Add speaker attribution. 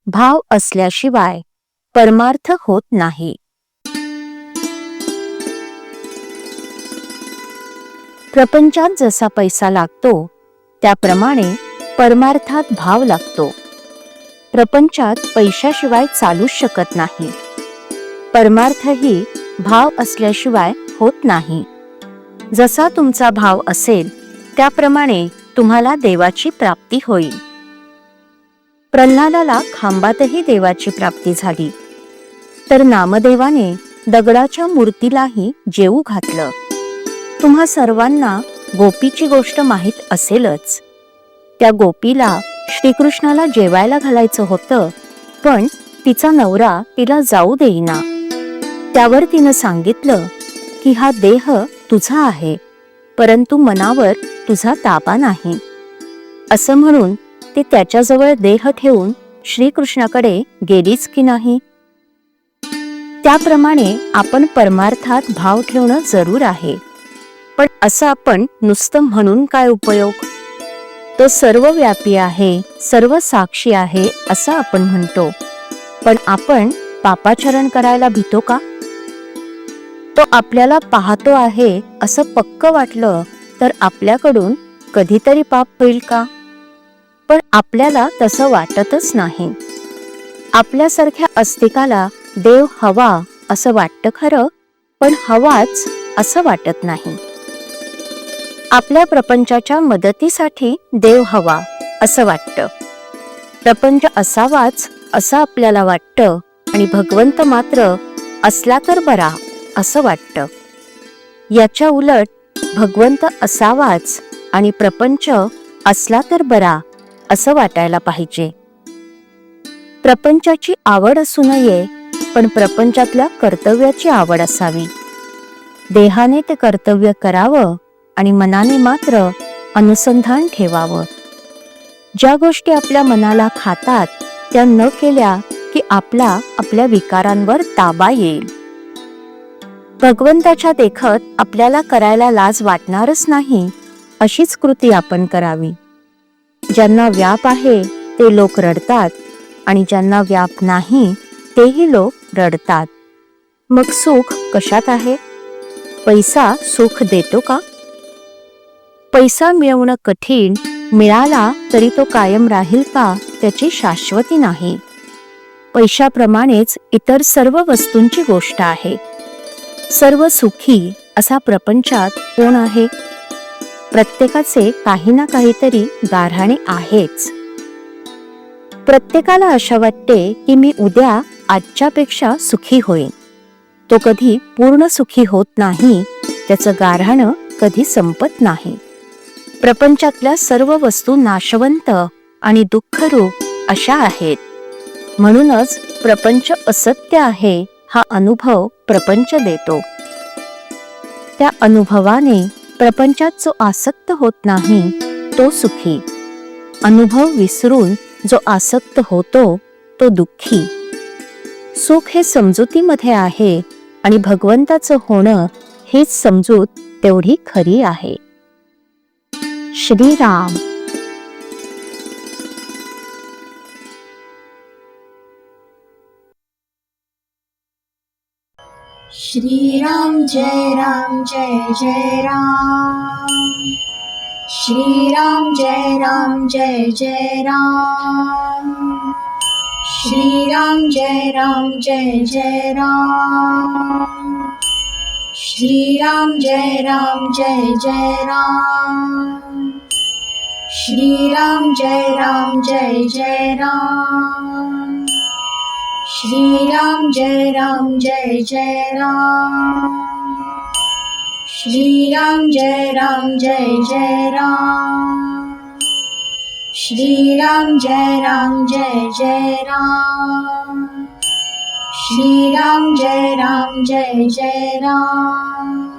Speaker 1: भाव असल्याशिवाय परमार्थ होत नाही. प्रपंचात जसा पैसा लागतो त्याप्रमाणे परमार्थात भाव लागतो. प्रपंचात पैशाशिवाय चालूच शकत नाही. परमार्थही भाव असल्याशिवाय होत नाही. जसा तुमचा भाव असेल त्याप्रमाणे तुम्हाला देवाची प्राप्ती होईल. प्रल्हादाला खांबातही देवाची प्राप्ती झाली, तर नामदेवाने दगडाच्या मूर्तीलाही जेवू घातलं. तुम्हा सर्वांना गोपीची गोष्ट माहीत असेलच. त्या गोपीला श्रीकृष्णाला जेवायला घालायचं होतं, पण तिचा नवरा तिला जाऊ देईना. त्यावर तिनं सांगितलं की हा देह तुझा आहे, परंतु मनावर तुझा ताबा नाही. असं म्हणून ती त्याच्याजवळ देह ठेवून श्रीकृष्णाकडे गेलीच की नाही. त्याप्रमाणे आपण परमार्थात भाव ठेवणं जरूर आहे. पण असं आपण नुसतं म्हणून काय उपयोग? तो सर्वव्यापी आहे, सर्व साक्षी आहे असं आपण म्हणतो, पण आपण पापाचरण करायला भीतो का? तो आपल्याला पाहतो आहे असं पक्क वाटलं तर आपल्याकडून कधीतरी पाप होईल का? पण आपल्याला तसं वाटतच नाही. आपल्यासारख्या अस्तिकाला देव हवा असं वाटतं खरं, पण हवाच असं वाटत नाही. आपल्या प्रपंचाच्या मदतीसाठी देव हवा असं वाटतं. प्रपंच असावाच असं आपल्याला वाटतं आणि भगवंत मात्र असला तर बरा असं वाटतं. याच्या उलट भगवंत असावाच आणि प्रपंच असला तर बरा असं वाटायला पाहिजे. प्रपंचाची आवड असू नये, पण प्रपंचातल्या कर्तव्याची आवड असावी. देहाने ते कर्तव्य करावं आणि मनाने मात्र अनुसंधान ठेवावं. ज्या गोष्टी आपल्या मनाला खातात त्या न केल्या की आपल्या विकारांवर ताबा येईल. भगवंताच्या देखत आपल्याला करायला लाज वाटणारच नाही अशीच कृती आपण करावी. ज्यांना व्याप आहे ते लोक रडतात आणि ज्यांना व्याप नाही तेही लोक रडतात. मग सुख कशात आहे? पैसा सुख देतो का? पैसा मिळवणं कठीण, मिळाला तरी तो कायम राहील का त्याची शाश्वती नाही. पैशाप्रमाणेच इतर सर्व वस्तूंची गोष्ट आहे. सर्व सुखी असा प्रपंचात कोण आहे? प्रत्येकाचे काही ना काहीतरी गाऱ्हाणे आहेच. प्रत्येकाला आशा वाटते की मी उद्या आजच्यापेक्षा सुखी होईन. तो कधी पूर्ण सुखी होत नाही, त्याचं गाऱ्हाणं कधी संपत नाही. प्रपंचातल्या सर्व वस्तू नाशवंत आणि दुःखरूप अशा आहेत. म्हणूनच प्रपंच असत्य आहे हा अनुभव प्रपंच देतो. त्या अनुभवाने प्रपंचात जो आसक्त होत नाही तो सुखी. अनुभव विसरून जो आसक्त होतो तो दुःखी. सुख हे समजुतीमध्ये आहे आणि भगवंताचं होणं हीच समजूत तेवढी खरी आहे. श्रीराम.
Speaker 2: श्रीराम जय राम जय जय राम. श्रीराम जय राम जय जय राम. श्रीराम जय राम जय जय राम. श्रीराम जय राम जय जय राम. श्रीराम जय राम जय जय राम. श्रीराम जय राम जय जय राम. श्रीराम जय राम जय जय राम. श्रीराम जय राम जय जय राम. श्रीराम जय राम जय जय राम.